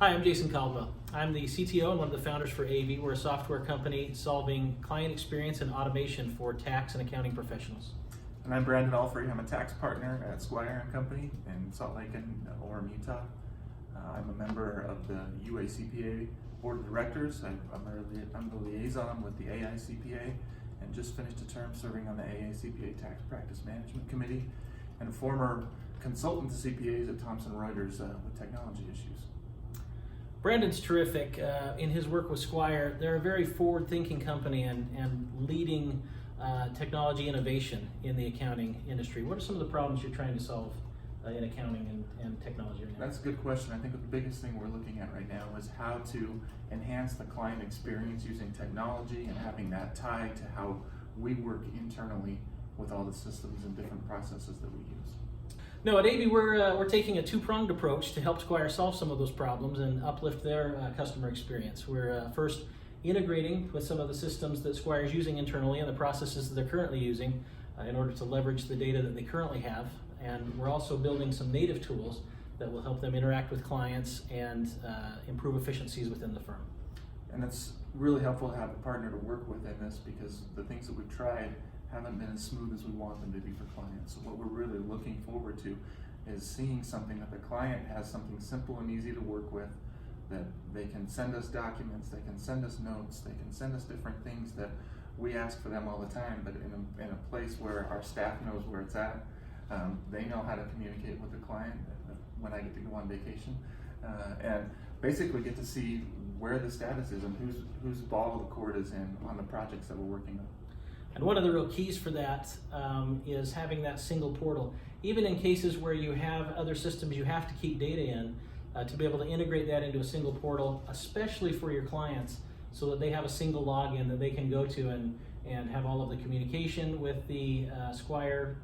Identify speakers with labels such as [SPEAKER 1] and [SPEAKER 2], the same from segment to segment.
[SPEAKER 1] Hi, I'm Jason Caldwell. I'm the CTO and one of the founders for AV. We're a software company solving client experience and automation for tax and accounting professionals.
[SPEAKER 2] And I'm Brandon Allfrey. I'm a tax partner at Squire & Company in Salt Lake and Orem, Utah. I'm a member of the UACPA Board of Directors. I'm the liaison with the AICPA and just finished a term serving on the AICPA Tax Practice Management Committee and a former consultant to CPAs at Thomson Reuters with technology issues.
[SPEAKER 1] Brandon's terrific in his work with Squire. They're a very forward-thinking company and leading technology innovation in the accounting industry. What are some of the problems you're trying to solve in accounting and technology right now?
[SPEAKER 2] That's a good question. I think the biggest thing we're looking at right now is how to enhance the client experience using technology and having that tied to how we work internally with all the systems and different processes that we use.
[SPEAKER 1] No, at AV we're taking a two-pronged approach to help Squire solve some of those problems and uplift their customer experience. We're first integrating with some of the systems that Squire is using internally and the processes that they're currently using in order to leverage the data that they currently have. And we're also building some native tools that will help them interact with clients and improve efficiencies within the firm.
[SPEAKER 2] And it's really helpful to have a partner to work with in this because the things that we've tried haven't been as smooth as we want them to be for clients. So what we're really looking forward to is seeing something that the client has something simple and easy to work with, that they can send us documents, they can send us notes, they can send us different things that we ask for them all the time, but in a place where our staff knows where it's at. They know how to communicate with the client when I get to go on vacation, and basically get to see where the status is and whose ball the court is in on the projects that we're working on.
[SPEAKER 1] And one of the real keys for that is having that single portal. Even in cases where you have other systems you have to keep data in, to be able to integrate that into a single portal, especially for your clients, so that they have a single login that they can go to and have all of the communication with the Squire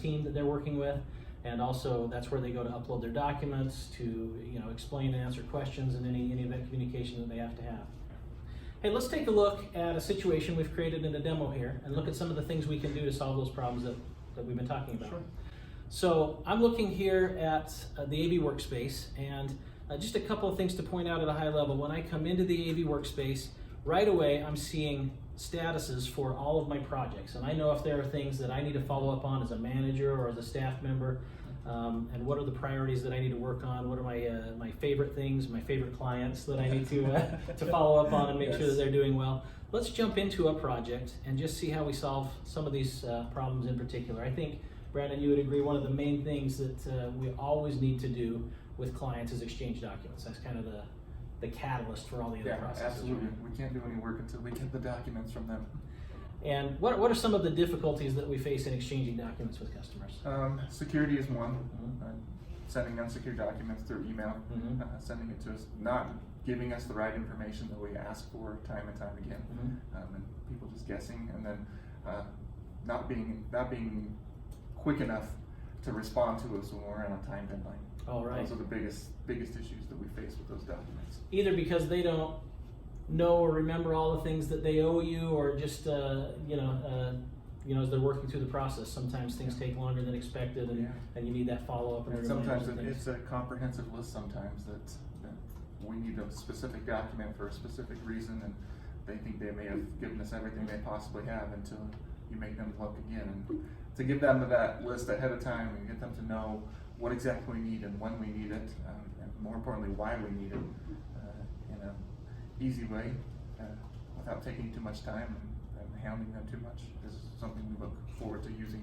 [SPEAKER 1] team that they're working with. And also that's where they go to upload their documents, to explain and answer questions and any of that communication that they have to have. Hey, let's take a look at a situation we've created in a demo here and look at some of the things we can do to solve those problems that we've been talking about.
[SPEAKER 2] Sure.
[SPEAKER 1] So I'm looking here at the AV workspace, and just a couple of things to point out at a high level. When I come into the AV workspace, right away I'm seeing statuses for all of my projects, and I know if there are things that I need to follow up on as a manager or as a staff member, and what are the priorities that I need to work on, what are my favorite things, my favorite clients that I need to follow up on and make sure that they're doing well. Let's jump into a project and just see how we solve some of these problems in particular. I think, Brandon, you would agree one of the main things that we always need to do with clients is exchange documents. That's kind of the catalyst for all the other processes.
[SPEAKER 2] Absolutely. We can't do any work until we get the documents from them.
[SPEAKER 1] And what are some of the difficulties that we face in exchanging documents with customers?
[SPEAKER 2] Security is one. Sending unsecured documents through email, sending it to us, not giving us the right information that we ask for time and time again, and people just guessing, and then not being quick enough to respond to us when we're on a time deadline.
[SPEAKER 1] All right.
[SPEAKER 2] Those are the biggest issues that we face with those documents.
[SPEAKER 1] Either because they don't know or remember all the things that they owe you, or just as they're working through the process, sometimes things take longer than expected, and you need that follow-up.
[SPEAKER 2] And sometimes it's a comprehensive list sometimes that we need a specific document for a specific reason, and they think they may have given us everything they possibly have until you make them look again. And to give them that list ahead of time and get them to know what exactly we need and when we need it, and more importantly why we need it, in an easy way, without taking too much time and hounding them too much, is something we look forward to using.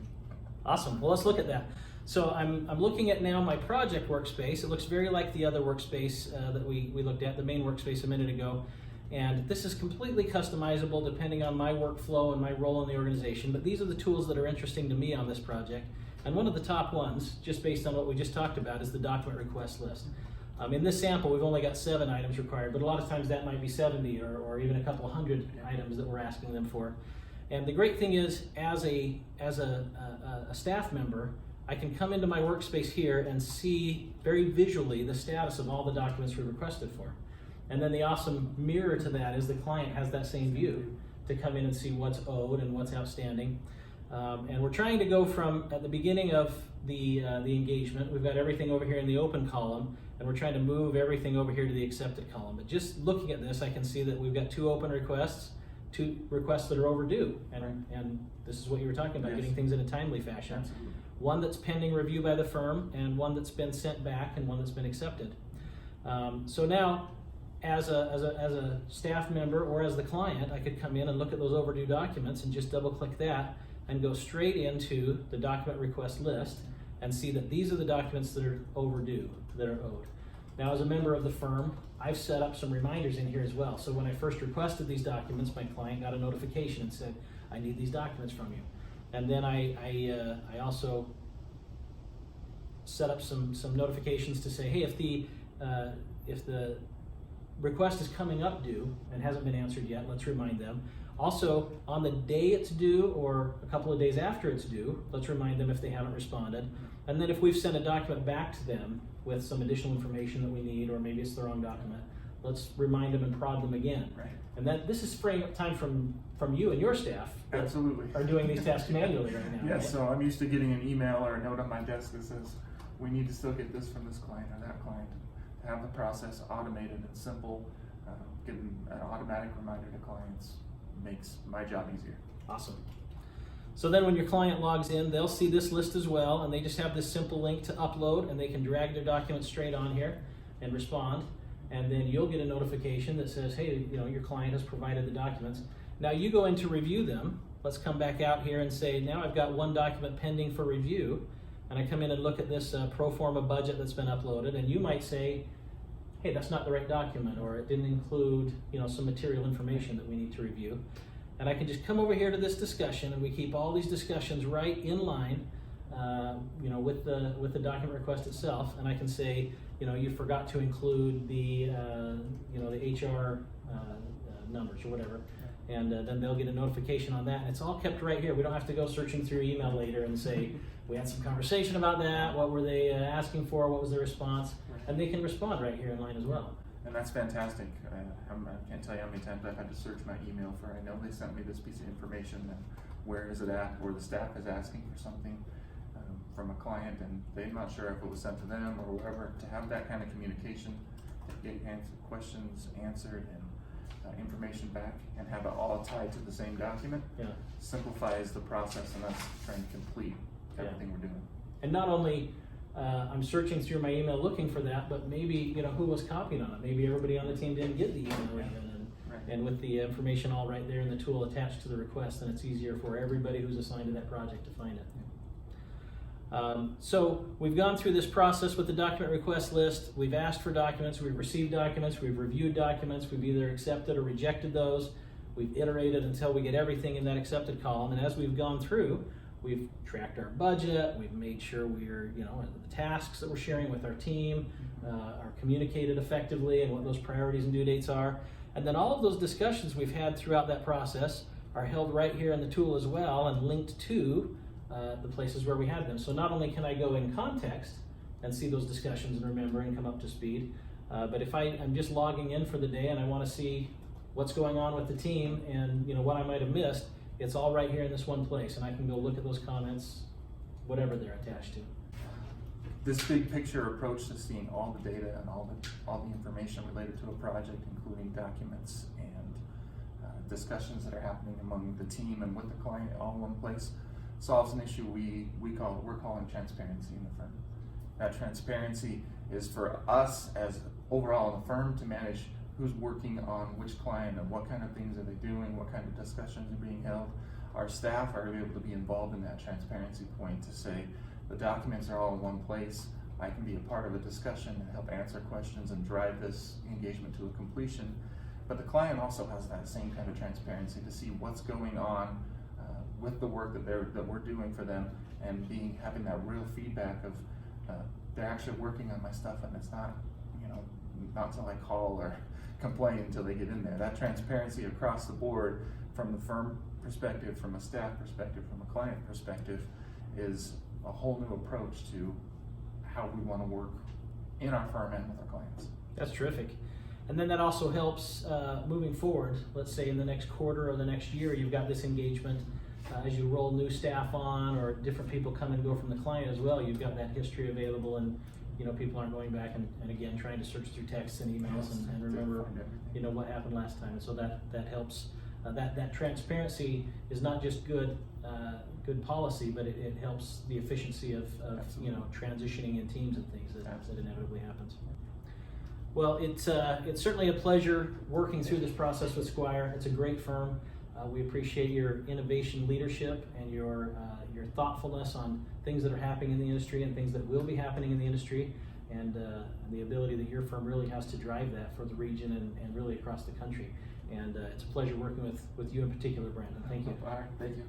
[SPEAKER 1] Awesome. Well, let's look at that. So I'm looking at now my project workspace. It looks very like the other workspace that we looked at, the main workspace a minute ago. And this is completely customizable depending on my workflow and my role in the organization. But these are the tools that are interesting to me on this project. And one of the top ones, just based on what we just talked about, is the document request list. In this sample, we've only got 7 items required, but a lot of times that might be 70 or even a couple hundred items that we're asking them for. And the great thing is, as a staff member, I can come into my workspace here and see very visually the status of all the documents we requested for. And then the awesome mirror to that is the client has that same view to come in and see what's owed and what's outstanding. And we're trying to go from, at the beginning of the engagement, we've got everything over here in the open column, and we're trying to move everything over here to the accepted column. But just looking at this, I can see that we've got 2 open requests, 2 requests that are overdue, and this is what you were talking about,
[SPEAKER 2] Yes.
[SPEAKER 1] getting things in a timely fashion.
[SPEAKER 2] Absolutely.
[SPEAKER 1] One that's pending review by the firm, and one that's been sent back, and one that's been accepted. So now, as a staff member or as the client, I could come in and look at those overdue documents and just double click that and go straight into the document request list and see that these are the documents that are overdue, that are owed. Now, as a member of the firm, I've set up some reminders in here as well. So when I first requested these documents, my client got a notification and said, I need these documents from you. And then I also set up some notifications to say, hey, if the request is coming up due and hasn't been answered yet, let's remind them. Also, on the day it's due or a couple of days after it's due, let's remind them if they haven't responded. And then if we've sent a document back to them with some additional information that we need, or maybe it's the wrong document, let's remind them and prod them again.
[SPEAKER 2] Right.
[SPEAKER 1] And then this is freeing up time from you and your staff that
[SPEAKER 2] Absolutely.
[SPEAKER 1] are doing these tasks manually right now.
[SPEAKER 2] Yes,
[SPEAKER 1] right?
[SPEAKER 2] so I'm used to getting an email or a note on my desk that says, we need to still get this from this client or that client. To have the process automated and simple, getting an automatic reminder to clients makes my job easier.
[SPEAKER 1] Awesome. So then when your client logs in, they'll see this list as well, and they just have this simple link to upload, and they can drag their document straight on here and respond. And then you'll get a notification that says, hey, your client has provided the documents. Now you go in to review them. Let's come back out here and say, now I've got 1 document pending for review. And I come in and look at this pro forma budget that's been uploaded, and you might say, hey, that's not the right document, or it didn't include some material information that we need to review. And I can just come over here to this discussion, and we keep all these discussions right in line with the document request itself. And I can say, you forgot to include the HR numbers or whatever. And then they'll get a notification on that. And it's all kept right here. We don't have to go searching through email later and say, we had some conversation about that. What were they asking for? What was their response? And they can respond right here in line as well.
[SPEAKER 2] And that's fantastic. I can't tell you how many times I've had to search my email for, I know they sent me this piece of information, and where is it at? Or the staff is asking for something from a client, and they're not sure if it was sent to them or wherever. To have that kind of communication, to get questions answered and information back, and have it all tied to the same document, simplifies the process, and that's trying to complete everything we're doing.
[SPEAKER 1] And not only I'm searching through my email looking for that, but maybe who was copied on it. Maybe everybody on the team didn't get the email even, and with the information all right there in the tool attached to the request, then it's easier for everybody who's assigned to that project to find it. So we've gone through this process with the document request list. We've asked for documents, we've received documents, we've reviewed documents, we've either accepted or rejected those. We've iterated until we get everything in that accepted column, and as we've gone through, we've tracked our budget, we've made sure we're, the tasks that we're sharing with our team are communicated effectively and what those priorities and due dates are. And then all of those discussions we've had throughout that process are held right here in the tool as well and linked to the places where we had them. So not only can I go in context and see those discussions and remember and come up to speed, but if I'm just logging in for the day and I want to see what's going on with the team and what I might have missed, it's all right here in this one place, and I can go look at those comments, whatever they're attached to.
[SPEAKER 2] This big picture approach to seeing all the data and all the information related to a project, including documents and discussions that are happening among the team and with the client all in one place, solves an issue we're calling transparency in the firm. That transparency is for us as overall in the firm to manage who's working on which client and what kind of things are they doing, what kind of discussions are being held. Our staff are able to be involved in that transparency point to say the documents are all in one place. I can be a part of a discussion and help answer questions and drive this engagement to a completion. But the client also has that same kind of transparency to see what's going on with the work that we're doing for them, and having that real feedback of they're actually working on my stuff, and it's not not until I call or complain until they get in there. That transparency across the board, from the firm perspective, from a staff perspective, from a client perspective, is a whole new approach to how we want to work in our firm and with our clients.
[SPEAKER 1] That's terrific. And then that also helps moving forward. Let's say in the next quarter or the next year, you've got this engagement. As you roll new staff on, or different people come and go from the client as well, you've got that history available, and people aren't going back and again trying to search through texts and emails and remember, what happened last time. And so that helps. That transparency is not just good policy, but it helps the efficiency of transitioning in teams and things that inevitably happens. Well, it's certainly a pleasure working through this process with Squire. It's a great firm. We appreciate your innovation leadership and your thoughtfulness on things that are happening in the industry and things that will be happening in the industry, and the ability that your firm really has to drive that for the region and really across the country. And it's a pleasure working with you in particular, Brandon. Thank you.
[SPEAKER 2] All right, thank you.